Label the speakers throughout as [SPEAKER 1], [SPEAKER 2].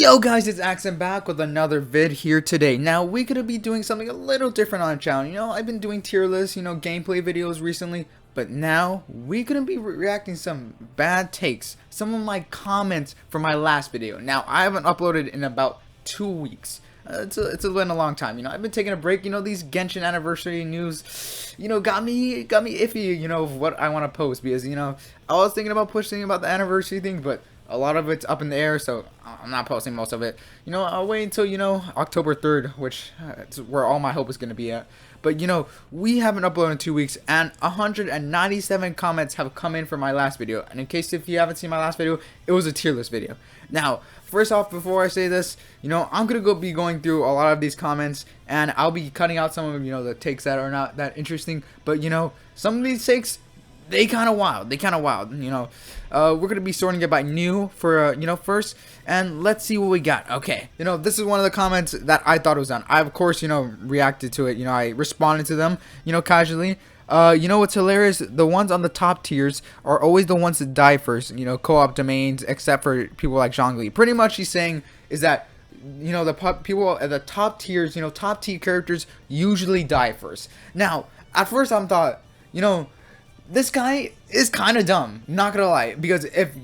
[SPEAKER 1] Yo guys, it's Axon back with another vid here today. Now, we're going to be doing something a little different on the channel. I've been doing tier lists, gameplay videos recently. But now, we're going to be reacting some bad takes. Some of my comments from my last video. Now, I haven't uploaded in about 2 weeks. It's been a long time. I've been taking a break. These Genshin anniversary news, got me iffy, of what I want to post. Because, I was thinking about pushing about the anniversary thing, but a lot of it's up in the air, so I'm not posting most of it. I'll wait until, October 3rd, which is where all my hope is going to be at. But, we haven't uploaded in 2 weeks, and 197 comments have come in for my last video. And in case if you haven't seen my last video, it was a tier list video. Now, first off, before I say this, I'm going to be going through a lot of these comments, and I'll be cutting out some of, the takes that are not that interesting. But, some of these takes, they kind of wild. We're going to be sorting it by new for, first. And let's see what we got. Okay. This is one of the comments that I thought was done. I, of course, reacted to it. I responded to them, casually. What's hilarious? The ones on the top tiers are always the ones that die first. Co-op domains, except for people like Zhongli. Pretty much he's saying is that, the people at the top tiers, top tier characters usually die first. Now, at first I thought, this guy is kind of dumb, not gonna lie, because if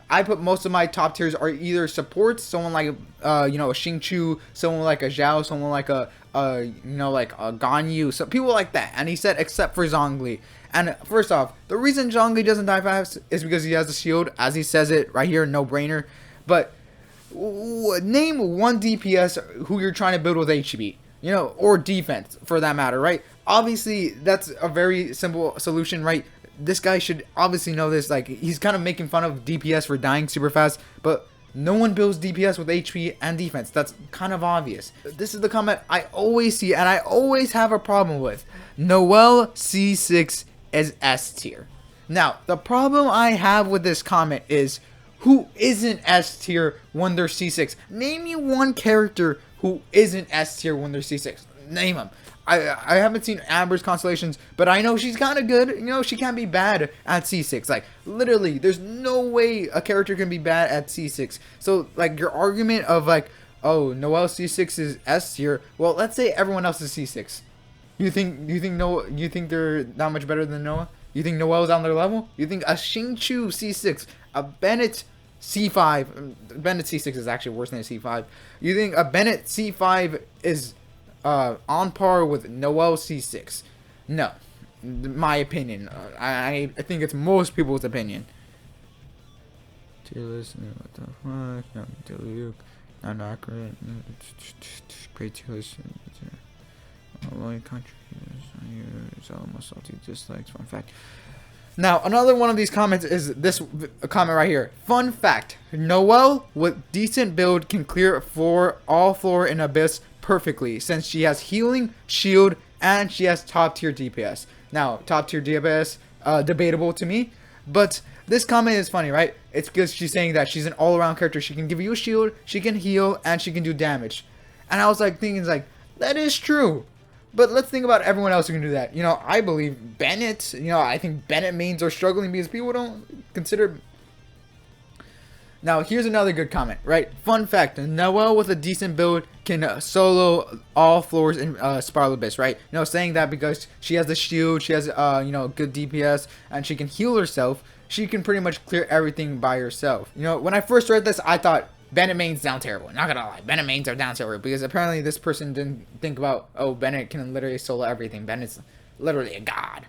[SPEAKER 1] I put most of my top tiers are either supports, someone like a Xingqiu, someone like a Zhao, someone like a like a Ganyu, so people like that. And he said except for Zhongli. And first off, the reason Zhongli doesn't die fast is because he has a shield, as he says it right here, no brainer. But name one DPS who you're trying to build with HB, or defense for that matter, right? Obviously, that's a very simple solution, right? This guy should obviously know this. Like, he's kind of making fun of DPS for dying super fast, but no one builds DPS with HP and defense. That's kind of obvious. This is the comment I always see, and I always have a problem with. Noelle C6 is S tier. Now, the problem I have with this comment is, who isn't S tier when they're C6? Name me one character who isn't S tier when they're C6. Name them. I haven't seen Amber's Constellations, but I know she's kind of good. She can't be bad at C6. Like, literally, there's no way a character can be bad at C6. So, like, your argument of, like, oh, Noelle C6 is S tier. Well, let's say everyone else is C6. You think they're that much better than Noah? You think Noelle's on their level? You think a Xingqiu C6, a Bennett C5, Bennett C6 is actually worse than a C5. You think a Bennett C5 is on par with Noelle C6? No, my opinion. I think it's most people's opinion. Tier list, what the fuck? Not delete, not accurate. Great tier list. Only countries. Almost salty dislikes. Fun fact. Now, another one of these comments is this comment right here. Fun fact: Noelle with decent build can clear all floor in Abyss perfectly, since she has healing, shield, and she has top tier DPS. Now, top tier DPS, debatable to me, but this comment is funny, right? It's because she's saying that she's an all-around character. She can give you a shield, she can heal, and she can do damage. And I was like thinking, like, that is true. But let's think about everyone else who can do that. I believe Bennett, I think Bennett mains are struggling because people don't consider. Now, here's another good comment, right? Fun fact: Noelle with a decent build can solo all floors in Spiral Abyss, right? Saying that because she has the shield, she has good DPS, and she can heal herself. She can pretty much clear everything by herself. When I first read this, I thought Bennett mains down terrible. Not gonna lie, Bennett mains are down terrible because apparently this person didn't think about, oh, Bennett can literally solo everything. Bennett's literally a god.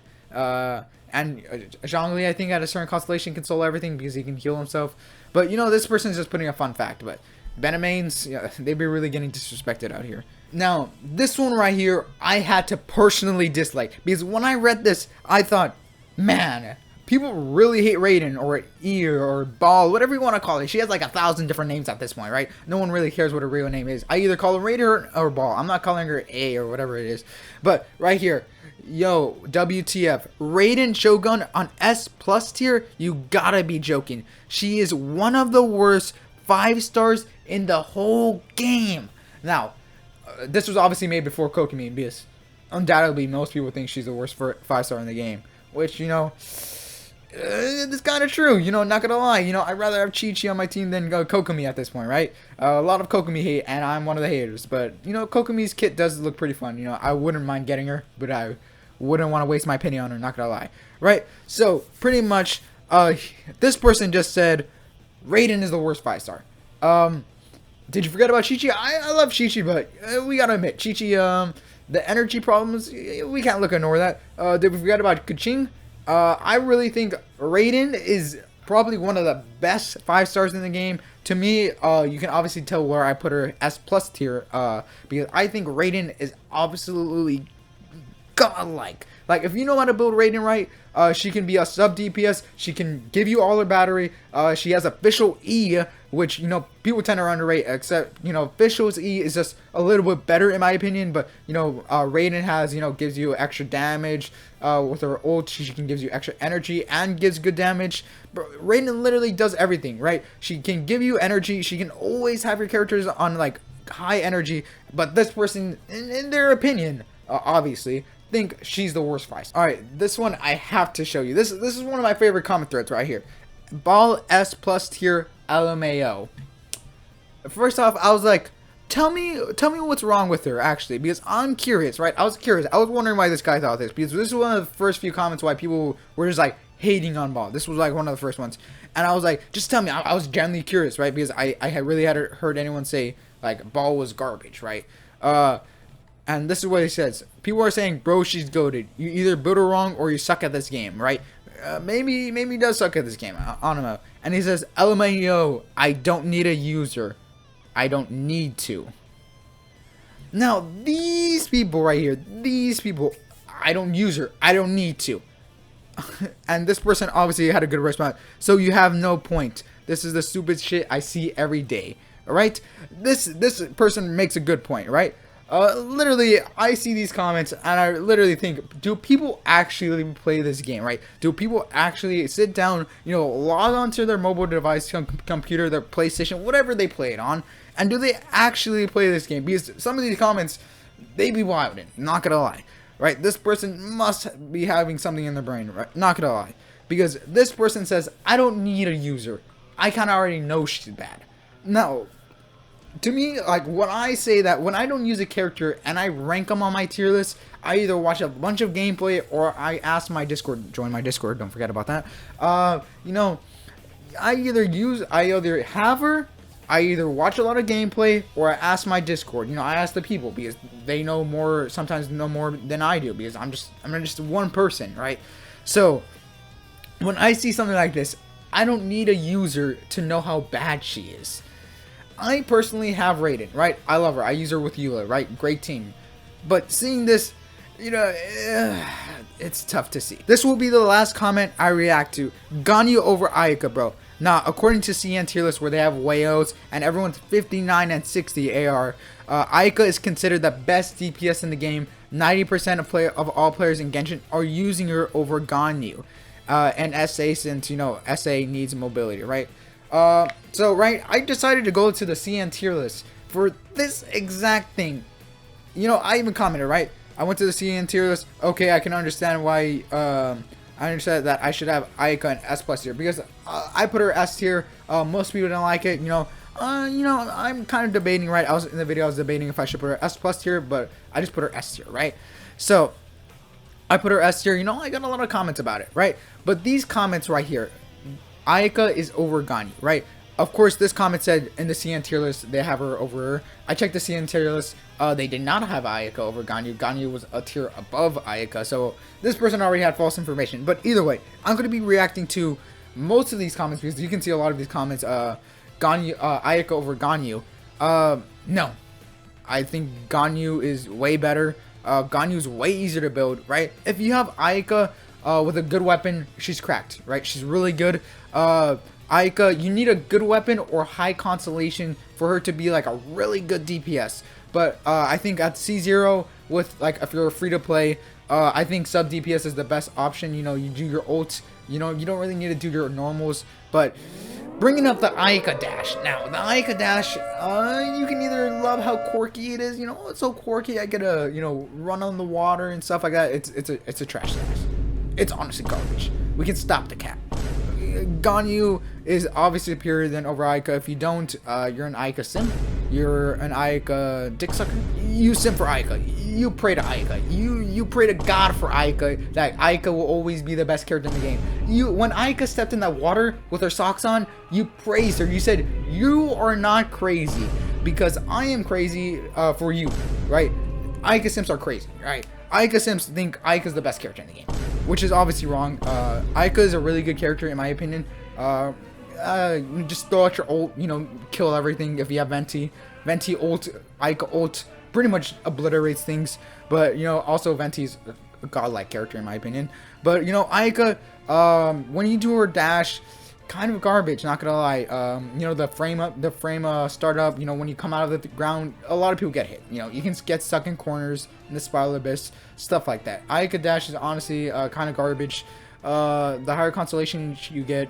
[SPEAKER 1] And Zhongli, I think, at a certain constellation can solo everything because he can heal himself. But this person's just putting a fun fact. But Bennett mains, they'd be really getting disrespected out here. Now, this one right here, I had to personally dislike because when I read this, I thought, man, people really hate Raiden or Ear or Ball, whatever you want to call it. She has like 1,000 different names at this point, right? No one really cares what her real name is. I either call her Raiden or Ball. I'm not calling her A or whatever it is. But right here, yo, WTF. Raiden Shogun on S plus tier? You gotta be joking. She is one of the worst 5 stars in the whole game. Now, this was obviously made before Kokumi because undoubtedly most people think she's the worst 5 star in the game. Which, it's kind of true, you know, not gonna lie. You know, I'd rather have Chi-Chi on my team than Kokomi at this point, right? A lot of Kokomi hate, and I'm one of the haters. But, you know, Kokomi's kit does look pretty fun. You know, I wouldn't mind getting her, but I wouldn't want to waste my penny on her, not gonna lie. Right? So, pretty much, this person just said, Raiden is the worst 5-star. Did you forget about Chi-Chi? I love Chi-Chi, but we gotta admit, Chi-Chi, the energy problems, we can't ignore that. Did we forget about Kaching? I really think Raiden is probably one of the best 5-stars in the game. To me, you can obviously tell where I put her S+ tier, because I think Raiden is absolutely godlike. Like, if you know how to build Raiden right, she can be a sub DPS. She can give you all her battery. She has official E, which, you know, people tend to underrate, except, you know, official's E is just a little bit better in my opinion. But, you know, Raiden has, you know, gives you extra damage. With her ult, she can gives you extra energy and gives good damage. But Raiden literally does everything, right? She can give you energy. She can always have your characters on, like, high energy. But this person, in their opinion, obviously, think she's the worst 5-star. Alright, this one I have to show you. This is one of my favorite comment threads right here. Ball S+ tier LMAO. First off, I was like, tell me what's wrong with her, actually, because I'm curious, right? I was curious. I was wondering why this guy thought this, because this is one of the first few comments why people were just like hating on Ball. This was like one of the first ones. And I was like, just tell me. I was genuinely curious, right? Because I had really hadn't heard anyone say like Ball was garbage, right? And this is what he says. People are saying, bro, she's goated. You either build her wrong or you suck at this game, right? Maybe he does suck at this game. I don't know. And he says, LMAO, I don't need a user. I don't need to. Now, these people right here, these people, I don't use her. I don't need to. And this person obviously had a good response. So you have no point. This is the stupid shit I see every day. Alright? This person makes a good point, right? Literally, I see these comments and I literally think, do people actually play this game, right? Do people actually sit down, you know, log onto their mobile device, computer, their PlayStation, whatever they play it on, and do they actually play this game? Because some of these comments, they be wilding, not gonna lie, right? This person must be having something in their brain, right? Not gonna lie. Because this person says, I don't need a user. I kinda already know she's bad. Now, to me, like, when I say that, when I don't use a character and I rank them on my tier list, I either watch a bunch of gameplay or I ask my Discord, join my Discord, don't forget about that. You know, I either have her, I either watch a lot of gameplay, or I ask my Discord. You know, I ask the people because they know more, sometimes know more than I do, because I'm just one person, right? So, when I see something like this, I don't need a user to know how bad she is. I personally have Raiden, right? I love her. I use her with Eula, right? Great team. But seeing this, you know, it's tough to see. This will be the last comment I react to. Ganyu over Ayaka, bro. Now, according to CN tier list where they have Wayos and everyone's 59 and 60 AR, Ayaka is considered the best DPS in the game. 90% of all players in Genshin are using her over Ganyu. And SA, since, you know, SA needs mobility, right? So, right, I decided to go to the CN tier list for this exact thing. You know, I even commented, right? I went to the CN tier list. Okay, I can understand why, I understand that I should have Ayaka and S+ tier, because I put her S tier. Most people don't like it, you know. I'm kind of debating, right? I was in the video, I was debating if I should put her S+ tier, but I just put her S tier, right? So, I put her S tier, you know, I got a lot of comments about it, right? But these comments right here, Ayaka is over Ganyu, right? Of course, this comment said in the CN tier list, they have her over her. I checked the CN tier list, they did not have Ayaka over Ganyu. Ganyu was a tier above Ayaka, so this person already had false information. But either way, I'm going to be reacting to most of these comments, because you can see a lot of these comments, Ayaka over Ganyu. No. I think Ganyu is way better. Ganyu's way easier to build, right? If you have Ayaka with a good weapon, she's cracked, right? She's really good. Ayaka, you need a good weapon or high constellation for her to be like a really good DPS. But I think at C0, with like if you're free to play, I think sub DPS is the best option. You know, you do your ults. You know, you don't really need to do your normals. But bringing up the Ayaka dash. Now, the Ayaka dash, you can either love how quirky it is. You know, oh, it's so quirky. I get to, you know, run on the water and stuff like that. It's a trash dash. It's honestly garbage. We can stop the cat. Ganyu is obviously superior than over Ayaka. If you don't, you're an Ayaka simp. You're an Ayaka dick sucker. You simp for Ayaka. You pray to Ayaka. You pray to God for Ayaka, that Ayaka will always be the best character in the game. When Ayaka stepped in that water with her socks on, you praised her. You said, you are not crazy because I am crazy for you, right? Ayaka simps are crazy, right? Ayaka simps think Ayaka's the best character in the game, which is obviously wrong. Ayaka is a really good character in my opinion. Just throw out your ult, kill everything if you have Venti. Venti ult, Ayaka ult, pretty much obliterates things. But, also Venti's a godlike character in my opinion. But, Ayaka, when you do her dash, kind of garbage, not gonna lie. The frame startup, when you come out of the ground, a lot of people get hit. You can get stuck in corners in the spiral abyss, stuff like that. Ayaka dash is honestly kind of garbage. The higher constellation you get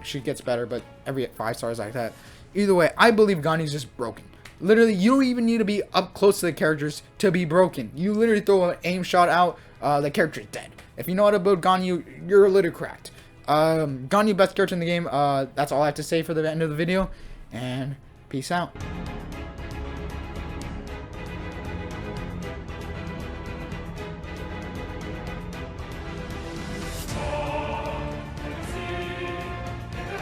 [SPEAKER 1] she gets better, but every 5 stars like that. Either way, I believe Ganyu's just broken. Literally, you don't even need to be up close to the characters to be broken. You literally throw an aim shot out, the character is dead. If you know how to build Ganyu, you're literally cracked. Ganyu, best character in the game. That's all I have to say for the end of the video, and peace out.